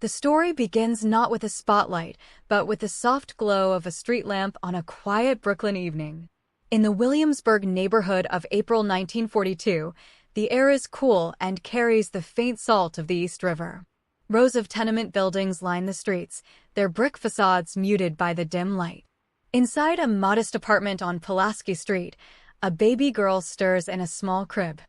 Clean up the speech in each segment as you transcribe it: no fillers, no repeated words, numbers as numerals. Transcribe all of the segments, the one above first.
The story begins not with a spotlight, but with the soft glow of a street lamp on a quiet Brooklyn evening. In the Williamsburg neighborhood of April 1942, the air is cool and carries the faint salt of the East River. Rows of tenement buildings line the streets, their brick facades muted by the dim light. Inside a modest apartment on Pulaski Street, a baby girl stirs in a small crib.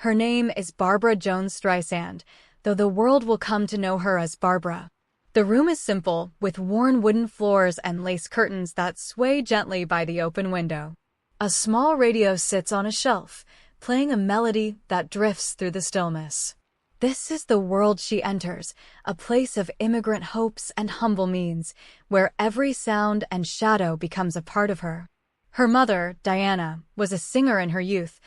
Her name is Barbra Jones Streisand, though the world will come to know her as Barbra. The room is simple, with worn wooden floors and lace curtains that sway gently by the open window. A small radio sits on a shelf, playing a melody that drifts through the stillness. This is the world she enters, a place of immigrant hopes and humble means, where every sound and shadow becomes a part of her. Her mother, Diana, was a singer in her youth,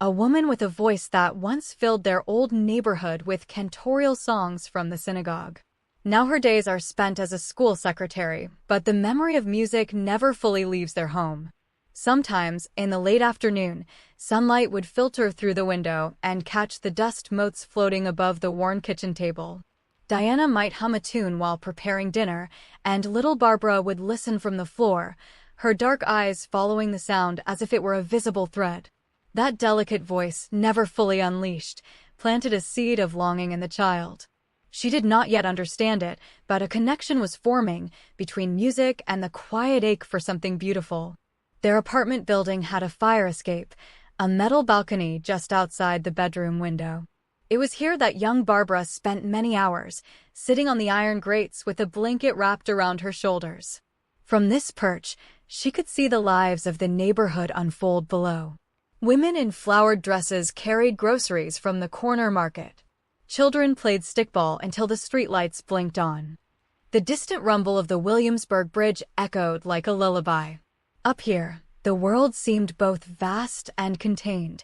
a woman with a voice that once filled their old neighborhood with cantorial songs from the synagogue. Now her days are spent as a school secretary, but the memory of music never fully leaves their home. Sometimes, in the late afternoon, sunlight would filter through the window and catch the dust motes floating above the worn kitchen table. Diana might hum a tune while preparing dinner, and little Barbra would listen from the floor, her dark eyes following the sound as if it were a visible thread. That delicate voice, never fully unleashed, planted a seed of longing in the child. She did not yet understand it, but a connection was forming between music and the quiet ache for something beautiful. Their apartment building had a fire escape, a metal balcony just outside the bedroom window. It was here that young Barbra spent many hours, sitting on the iron grates with a blanket wrapped around her shoulders. From this perch, she could see the lives of the neighborhood unfold below. Women in flowered dresses carried groceries from the corner market. Children played stickball until the streetlights blinked on. The distant rumble of the Williamsburg Bridge echoed like a lullaby. Up here, the world seemed both vast and contained,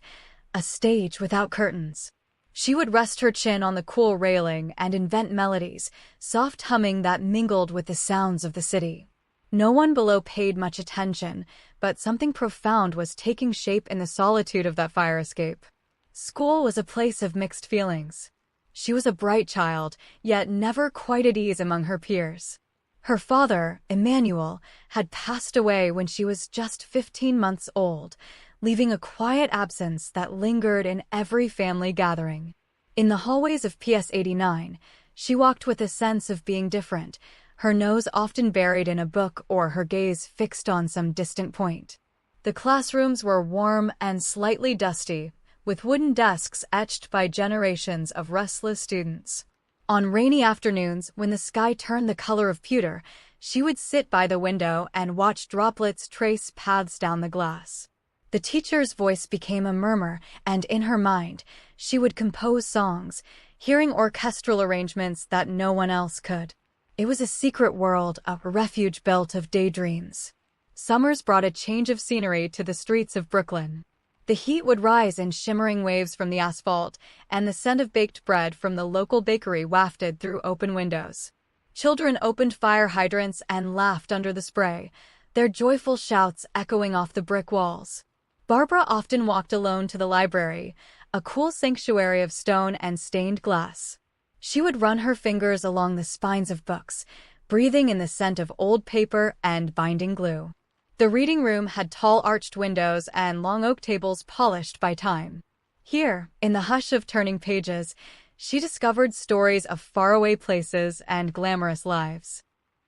a stage without curtains. She would rest her chin on the cool railing and invent melodies, soft humming that mingled with the sounds of the city. No one below paid much attention, but something profound was taking shape in the solitude of that fire escape. School was a place of mixed feelings. She was a bright child, yet never quite at ease among her peers. Her father, Emmanuel, had passed away when she was just 15 months old, leaving a quiet absence that lingered in every family gathering. In the hallways of PS 89, she walked with a sense of being different, her nose often buried in a book or her gaze fixed on some distant point. The classrooms were warm and slightly dusty, with wooden desks etched by generations of restless students. On rainy afternoons, when the sky turned the color of pewter, she would sit by the window and watch droplets trace paths down the glass. The teacher's voice became a murmur, and in her mind, she would compose songs, hearing orchestral arrangements that no one else could. It was a secret world, a refuge built of daydreams. Summers brought a change of scenery to the streets of Brooklyn. The heat would rise in shimmering waves from the asphalt, and the scent of baked bread from the local bakery wafted through open windows. Children opened fire hydrants and laughed under the spray, their joyful shouts echoing off the brick walls. Barbra often walked alone to the library, a cool sanctuary of stone and stained glass. She would run her fingers along the spines of books, breathing in the scent of old paper and binding glue. The reading room had tall arched windows and long oak tables polished by time. Here, in the hush of turning pages, she discovered stories of faraway places and glamorous lives.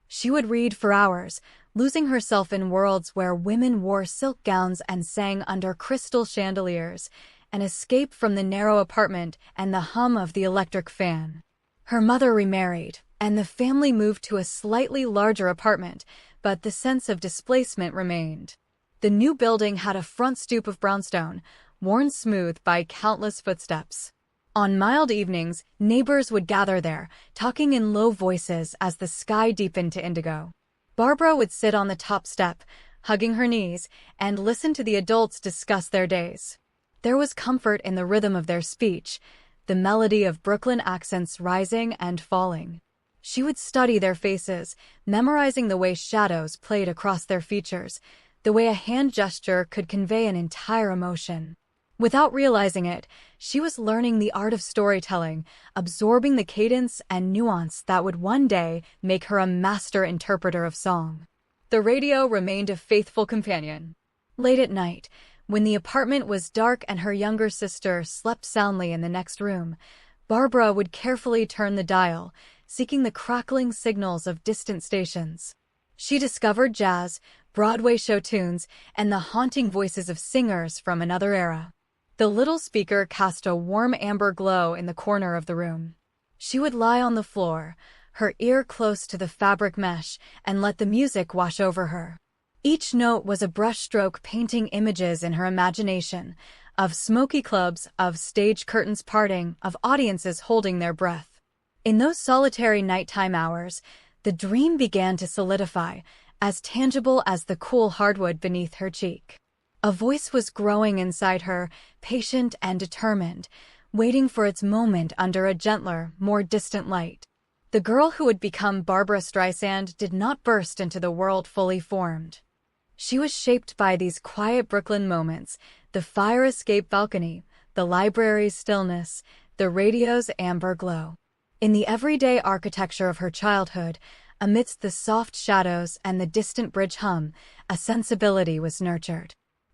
She would read for hours, losing herself in worlds where women wore silk gowns and sang under crystal chandeliers, an escape from the narrow apartment and the hum of the electric fan. Her mother remarried, and the family moved to a slightly larger apartment, but the sense of displacement remained. The new building had a front stoop of brownstone, worn smooth by countless footsteps. On mild evenings, neighbors would gather there, talking in low voices as the sky deepened to indigo. Barbra would sit on the top step, hugging her knees, and listen to the adults discuss their days. There was comfort in the rhythm of their speech, the melody of Brooklyn accents rising and falling. She would study their faces, memorizing the way shadows played across their features, the way a hand gesture could convey an entire emotion. Without realizing it, she was learning the art of storytelling, absorbing the cadence and nuance that would one day make her a master interpreter of song. The radio remained a faithful companion. Late at night, when the apartment was dark and her younger sister slept soundly in the next room, Barbra would carefully turn the dial, seeking the crackling signals of distant stations. She discovered jazz, Broadway show tunes, and the haunting voices of singers from another era. The little speaker cast a warm amber glow in the corner of the room. She would lie on the floor, her ear close to the fabric mesh, and let the music wash over her. Each note was a brushstroke painting images in her imagination, of smoky clubs, of stage curtains parting, of audiences holding their breath. In those solitary nighttime hours, the dream began to solidify, as tangible as the cool hardwood beneath her cheek. A voice was growing inside her, patient and determined, waiting for its moment under a gentler, more distant light. The girl who would become Barbra Streisand did not burst into the world fully formed. She was shaped by these quiet Brooklyn moments, the fire escape balcony, the library's stillness, the radio's amber glow. In the everyday architecture of her childhood, amidst the soft shadows and the distant bridge hum, a sensibility was nurtured.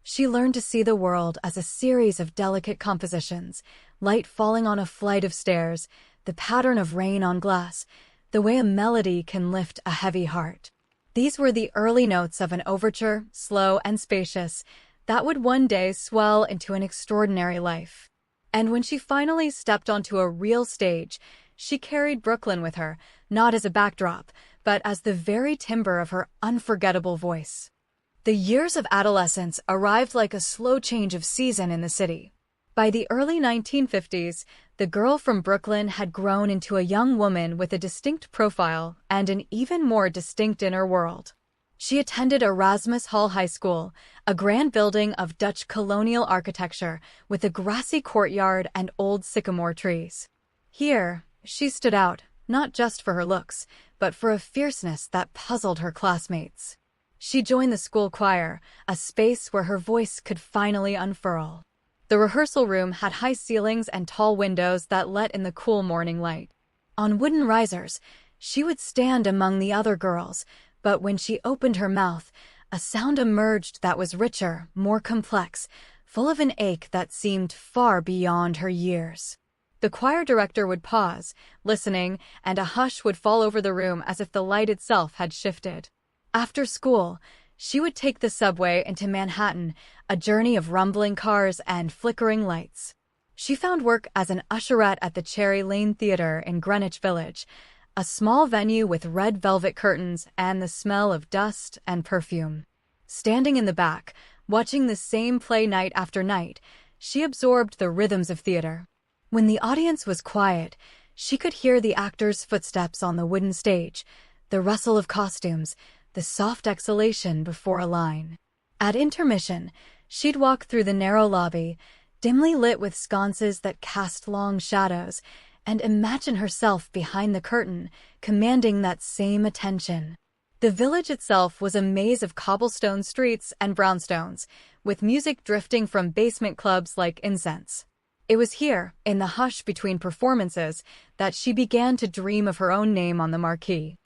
She learned to see the world as a series of delicate compositions, light falling on a flight of stairs, the pattern of rain on glass, the way a melody can lift a heavy heart. These were the early notes of an overture, slow and spacious, that would one day swell into an extraordinary life. And when she finally stepped onto a real stage, she carried Brooklyn with her, not as a backdrop, but as the very timbre of her unforgettable voice. The years of adolescence arrived like a slow change of season in the city. By the early 1950s, the girl from Brooklyn had grown into a young woman with a distinct profile and an even more distinct inner world. She attended Erasmus Hall High School, a grand building of Dutch colonial architecture with a grassy courtyard and old sycamore trees. Here, she stood out, not just for her looks, but for a fierceness that puzzled her classmates. She joined the school choir, a space where her voice could finally unfurl. The rehearsal room had high ceilings and tall windows that let in the cool morning light. On wooden risers, she would stand among the other girls, but when she opened her mouth, a sound emerged that was richer, more complex, full of an ache that seemed far beyond her years. The choir director would pause, listening, and a hush would fall over the room as if the light itself had shifted. After school, she would take the subway into Manhattan, a journey of rumbling cars and flickering lights. She found work as an usherette at the Cherry Lane Theater in Greenwich Village, a small venue with red velvet curtains and the smell of dust and perfume. Standing in the back, watching the same play night after night, she absorbed the rhythms of theater. When the audience was quiet, she could hear the actors' footsteps on the wooden stage, the rustle of costumes, the soft exhalation before a line. At intermission, she'd walk through the narrow lobby, dimly lit with sconces that cast long shadows, and imagine herself behind the curtain, commanding that same attention. The village itself was a maze of cobblestone streets and brownstones, with music drifting from basement clubs like incense. It was here, in the hush between performances, that she began to dream of her own name on the marquee.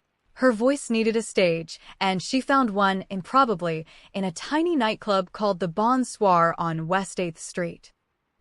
Her voice needed a stage, and she found one, improbably, in a tiny nightclub called the Bonsoir on West 8th Street.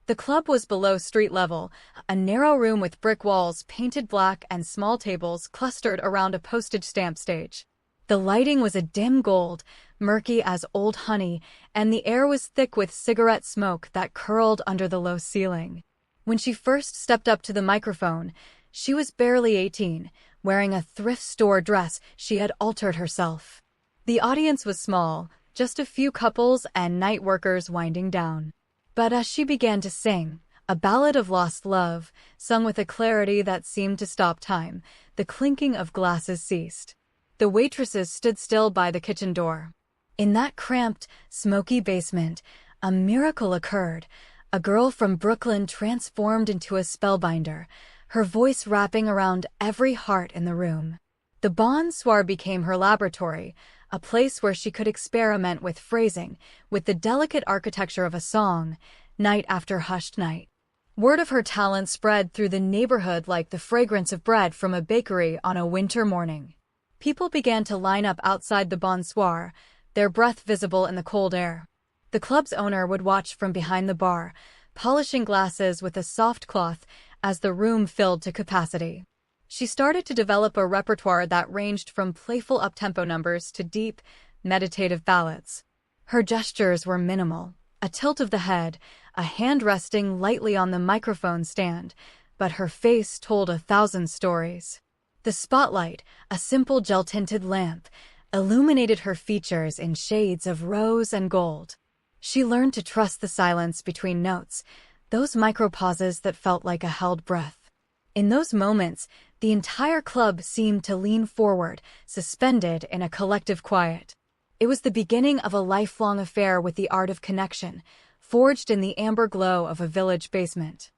The club was below street level, a narrow room with brick walls painted black and small tables clustered around a postage stamp stage. The lighting was a dim gold, murky as old honey, and the air was thick with cigarette smoke that curled under the low ceiling. When she first stepped up to the microphone, she was barely 18, wearing a thrift store dress she had altered herself. The audience was small, just a few couples and night workers winding down. But as she began to sing, a ballad of lost love, sung with a clarity that seemed to stop time, the clinking of glasses ceased. The waitresses stood still by the kitchen door. In that cramped, smoky basement, a miracle occurred. A girl from Brooklyn transformed into a spellbinder, her voice wrapping around every heart in the room. The Bonsoir became her laboratory, a place where she could experiment with phrasing, with the delicate architecture of a song, night after hushed night. Word of her talent spread through the neighborhood like the fragrance of bread from a bakery on a winter morning. People began to line up outside the bonsoir, their breath visible in the cold air. The club's owner would watch from behind the bar, polishing glasses with a soft cloth as the room filled to capacity. She started to develop a repertoire that ranged from playful up-tempo numbers to deep, meditative ballads. Her gestures were minimal, a tilt of the head, a hand resting lightly on the microphone stand, but her face told 1,000 stories. The spotlight, a simple gel-tinted lamp, illuminated her features in shades of rose and gold. She learned to trust the silence between notes, those micro-pauses that felt like a held breath. In those moments, the entire club seemed to lean forward, suspended in a collective quiet. It was the beginning of a lifelong affair with the art of connection, forged in the amber glow of a village basement.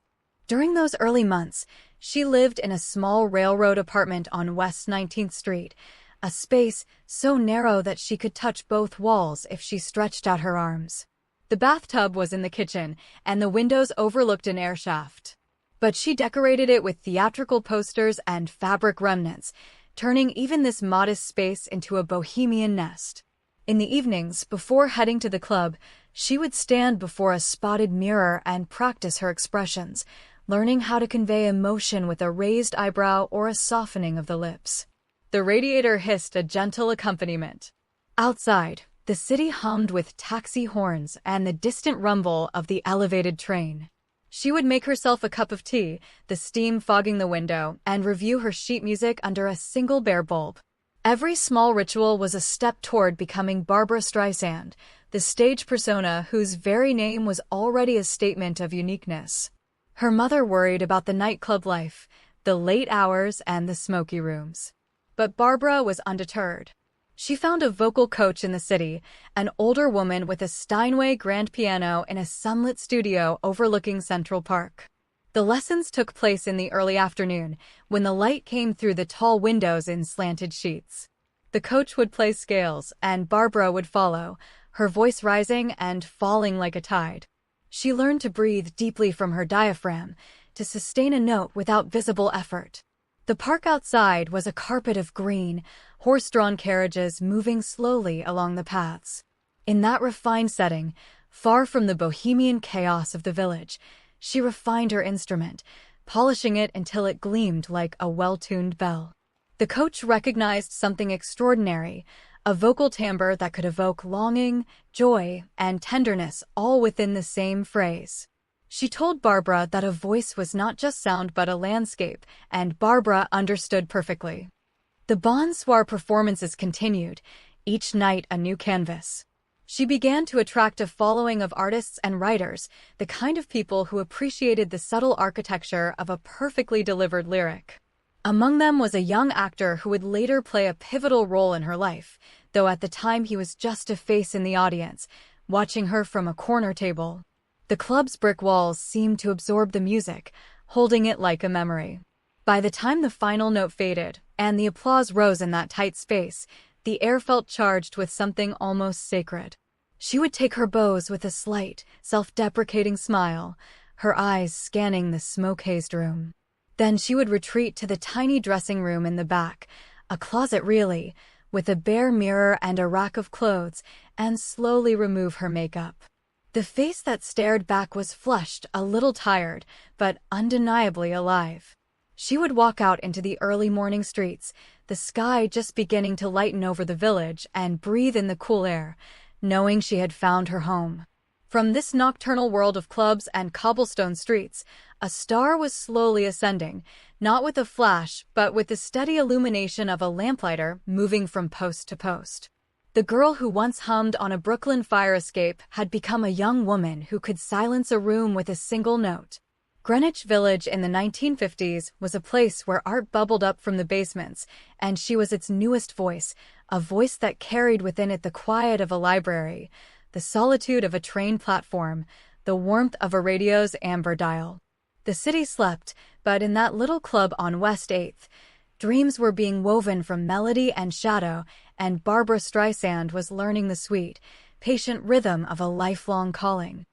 During those early months, she lived in a small railroad apartment on West 19th Street, a space so narrow that she could touch both walls if she stretched out her arms. The bathtub was in the kitchen, and the windows overlooked an air shaft. But she decorated it with theatrical posters and fabric remnants, turning even this modest space into a bohemian nest. In the evenings, before heading to the club, she would stand before a spotted mirror and practice her expressions, learning how to convey emotion with a raised eyebrow or a softening of the lips. The radiator hissed a gentle accompaniment. Outside, the city hummed with taxi horns and the distant rumble of the elevated train. She would make herself a cup of tea, the steam fogging the window, and review her sheet music under a single bare bulb. Every small ritual was a step toward becoming Barbra Streisand, the stage persona whose very name was already a statement of uniqueness. Her mother worried about the nightclub life, the late hours, and the smoky rooms. But Barbra was undeterred. She found a vocal coach in the city, an older woman with a Steinway grand piano in a sunlit studio overlooking Central Park. The lessons took place in the early afternoon, when the light came through the tall windows in slanted sheets. The coach would play scales, and Barbra would follow, her voice rising and falling like a tide. She learned to breathe deeply from her diaphragm, to sustain a note without visible effort. The park outside was a carpet of green, horse-drawn carriages moving slowly along the paths. In that refined setting, far from the bohemian chaos of the village, she refined her instrument, polishing it until it gleamed like a well-tuned bell. The coach recognized something extraordinary, a vocal timbre that could evoke longing, joy, and tenderness all within the same phrase. She told Barbra that a voice was not just sound but a landscape, and Barbra understood perfectly. The bonsoir performances continued, each night a new canvas. She began to attract a following of artists and writers, the kind of people who appreciated the subtle architecture of a perfectly delivered lyric. Among them was a young actor who would later play a pivotal role in her life, though at the time he was just a face in the audience, watching her from a corner table. The club's brick walls seemed to absorb the music, holding it like a memory. By the time the final note faded, and the applause rose in that tight space, the air felt charged with something almost sacred. She would take her bows with a slight, self-deprecating smile, her eyes scanning the smoke-hazed room. Then she would retreat to the tiny dressing room in the back, a closet really, with a bare mirror and a rack of clothes, and slowly remove her makeup. The face that stared back was flushed, a little tired, but undeniably alive. She would walk out into the early morning streets, the sky just beginning to lighten over the village, and breathe in the cool air, knowing she had found her home. From this nocturnal world of clubs and cobblestone streets, a star was slowly ascending, not with a flash, but with the steady illumination of a lamplighter moving from post to post. The girl who once hummed on a Brooklyn fire escape had become a young woman who could silence a room with a single note. Greenwich Village in the 1950s was a place where art bubbled up from the basements, and she was its newest voice, a voice that carried within it the quiet of a library, the solitude of a train platform, the warmth of a radio's amber dial. The city slept, but in that little club on West 8th, dreams were being woven from melody and shadow, and Barbra Streisand was learning the sweet, patient rhythm of a lifelong calling.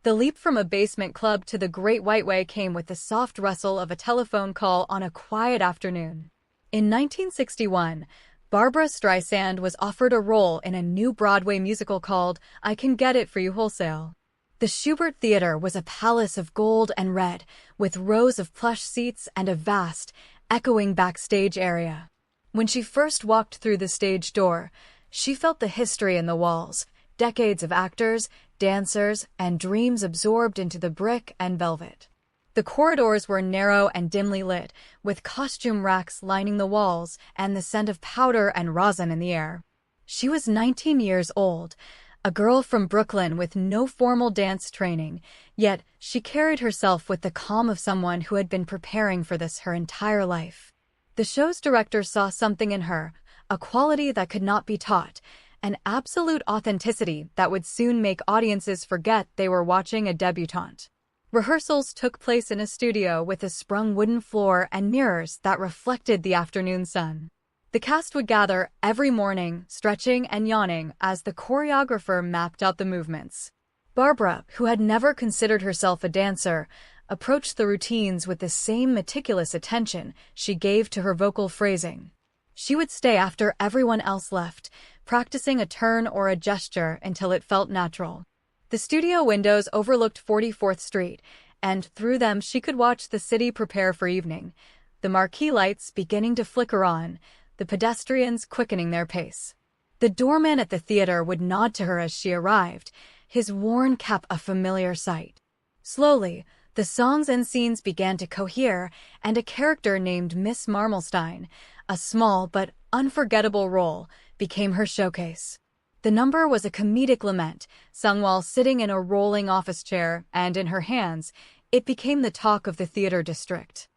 The leap from a basement club to the Great White Way came with the soft rustle of a telephone call on a quiet afternoon. In 1961, Barbra Streisand was offered a role in a new Broadway musical called I Can Get It For You Wholesale. The Schubert Theater was a palace of gold and red, with rows of plush seats and a vast, echoing backstage area. When she first walked through the stage door, she felt the history in the walls, decades of actors, dancers, and dreams absorbed into the brick and velvet. The corridors were narrow and dimly lit, with costume racks lining the walls and the scent of powder and rosin in the air. She was 19 years old, a girl from Brooklyn with no formal dance training, yet she carried herself with the calm of someone who had been preparing for this her entire life. The show's director saw something in her, a quality that could not be taught, an absolute authenticity that would soon make audiences forget they were watching a debutante. Rehearsals took place in a studio with a sprung wooden floor and mirrors that reflected the afternoon sun. The cast would gather every morning, stretching and yawning as the choreographer mapped out the movements. Barbra, who had never considered herself a dancer, approached the routines with the same meticulous attention she gave to her vocal phrasing. She would stay after everyone else left, practicing a turn or a gesture until it felt natural. The studio windows overlooked 44th Street, and through them she could watch the city prepare for evening, the marquee lights beginning to flicker on, the pedestrians quickening their pace. The doorman at the theater would nod to her as she arrived, his worn cap a familiar sight. Slowly, the songs and scenes began to cohere, and a character named Miss Marmelstein, a small but unforgettable role, became her showcase. The number was a comedic lament, sung while sitting in a rolling office chair, and in her hands, it became the talk of the theater district.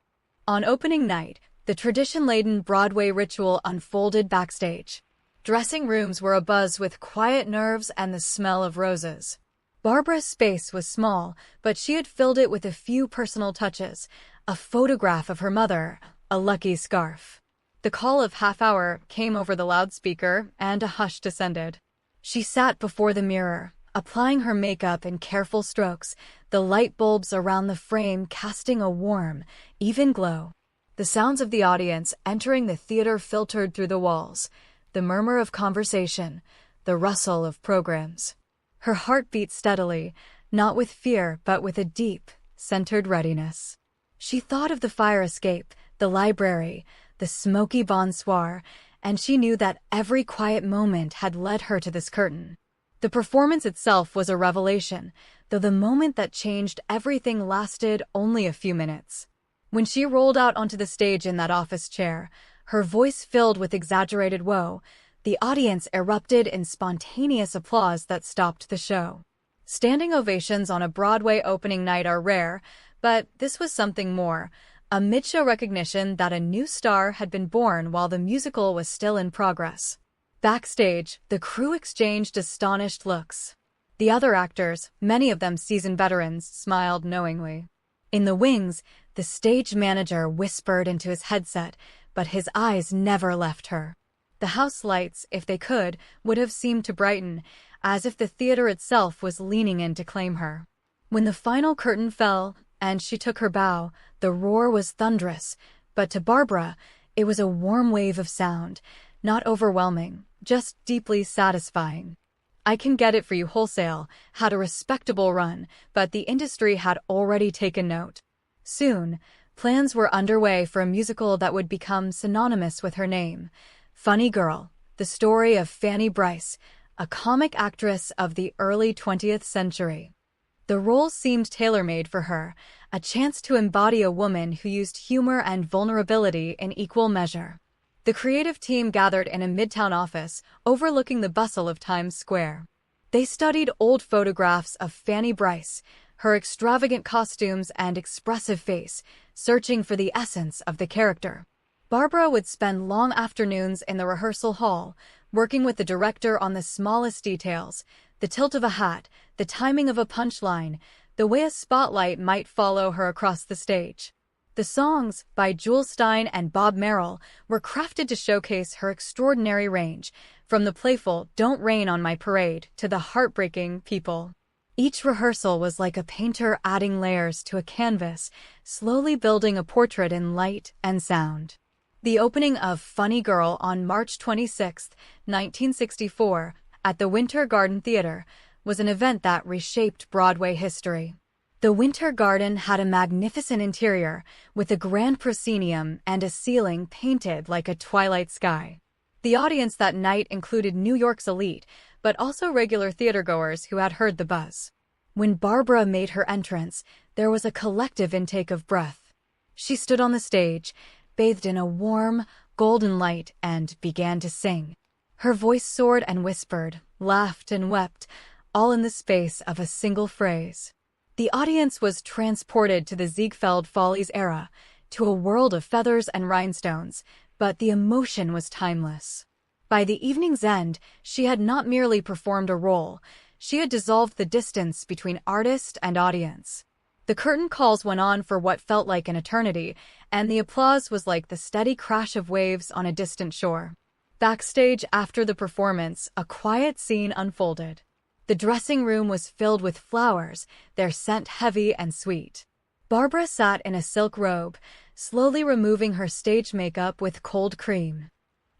On opening night, the tradition-laden Broadway ritual unfolded backstage. Dressing rooms were abuzz with quiet nerves and the smell of roses. Barbra's space was small, but she had filled it with a few personal touches, a photograph of her mother, a lucky scarf. The call of half-hour came over the loudspeaker, and a hush descended. She sat before the mirror, applying her makeup in careful strokes, the light bulbs around the frame casting a warm, even glow. The sounds of the audience entering the theater filtered through the walls, the murmur of conversation, the rustle of programs. Her heart beat steadily, not with fear but with a deep, centered readiness. She thought of the fire escape, the library, the smoky bonsoir, and she knew that every quiet moment had led her to this curtain. The performance itself was a revelation, though the moment that changed everything lasted only a few minutes. When she rolled out onto the stage in that office chair, her voice filled with exaggerated woe, the audience erupted in spontaneous applause that stopped the show. Standing ovations on a Broadway opening night are rare, but this was something more, a mid-show recognition that a new star had been born while the musical was still in progress. Backstage, the crew exchanged astonished looks. The other actors, many of them seasoned veterans, smiled knowingly. In the wings, the stage manager whispered into his headset, but his eyes never left her. The house lights, if they could, would have seemed to brighten, as if the theater itself was leaning in to claim her. When the final curtain fell, and she took her bow, the roar was thunderous, but to Barbra, it was a warm wave of sound, not overwhelming, just deeply satisfying. I Can Get It For You Wholesale had a respectable run, but the industry had already taken note. Soon, plans were underway for a musical that would become synonymous with her name. Funny Girl, the story of Fanny Brice, a comic actress of the early 20th century. The role seemed tailor-made for her, a chance to embody a woman who used humor and vulnerability in equal measure. The creative team gathered in a midtown office, overlooking the bustle of Times Square. They studied old photographs of Fanny Brice, her extravagant costumes and expressive face, searching for the essence of the character. Barbra would spend long afternoons in the rehearsal hall, working with the director on the smallest details, the tilt of a hat, the timing of a punchline, the way a spotlight might follow her across the stage. The songs, by Jules Stein and Bob Merrill, were crafted to showcase her extraordinary range, from the playful "Don't Rain on My Parade" to the heartbreaking "People." Each rehearsal was like a painter adding layers to a canvas, slowly building a portrait in light and sound. The opening of Funny Girl on March 26, 1964, at the Winter Garden Theater, was an event that reshaped Broadway history. The Winter Garden had a magnificent interior, with a grand proscenium and a ceiling painted like a twilight sky. The audience that night included New York's elite, but also regular theatergoers who had heard the buzz. When Barbra made her entrance, there was a collective intake of breath. She stood on the stage, bathed in a warm, golden light, and began to sing. Her voice soared and whispered, laughed and wept, all in the space of a single phrase. The audience was transported to the Ziegfeld Follies era, to a world of feathers and rhinestones, but the emotion was timeless. By the evening's end, she had not merely performed a role, she had dissolved the distance between artist and audience. The curtain calls went on for what felt like an eternity, and the applause was like the steady crash of waves on a distant shore. Backstage after the performance, a quiet scene unfolded. The dressing room was filled with flowers, their scent heavy and sweet. Barbra sat in a silk robe, slowly removing her stage makeup with cold cream.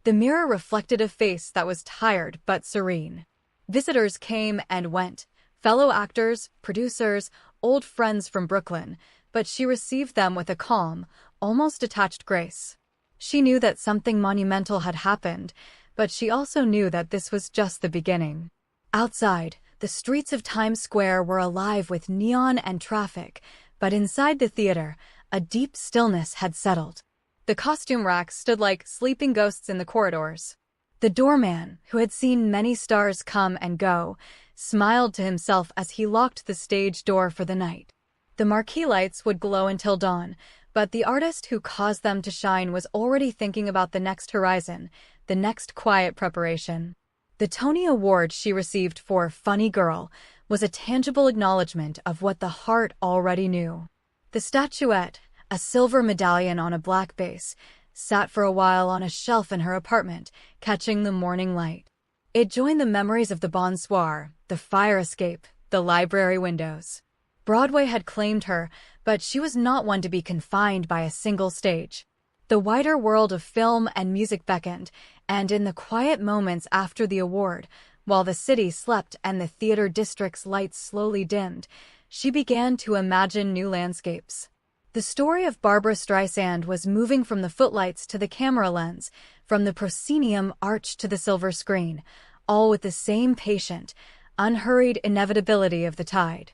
The mirror reflected a face that was tired but serene. Visitors came and went, fellow actors, producers, old friends from Brooklyn, but she received them with a calm, almost detached grace. She knew that something monumental had happened, but she also knew that this was just the beginning. Outside, the streets of Times Square were alive with neon and traffic, but inside the theater, a deep stillness had settled. The costume racks stood like sleeping ghosts in the corridors. The doorman, who had seen many stars come and go, smiled to himself as he locked the stage door for the night. The marquee lights would glow until dawn, but the artist who caused them to shine was already thinking about the next horizon, the next quiet preparation. The Tony Award she received for Funny Girl was a tangible acknowledgement of what the heart already knew. The statuette, a silver medallion on a black base, sat for a while on a shelf in her apartment, catching the morning light. It joined the memories of the bonsoir, the fire escape, the library windows. Broadway had claimed her, but she was not one to be confined by a single stage. The wider world of film and music beckoned, and in the quiet moments after the award, while the city slept and the theater district's lights slowly dimmed, she began to imagine new landscapes. The story of Barbra Streisand was moving from the footlights to the camera lens, from the proscenium arch to the silver screen, all with the same patient, unhurried inevitability of the tide.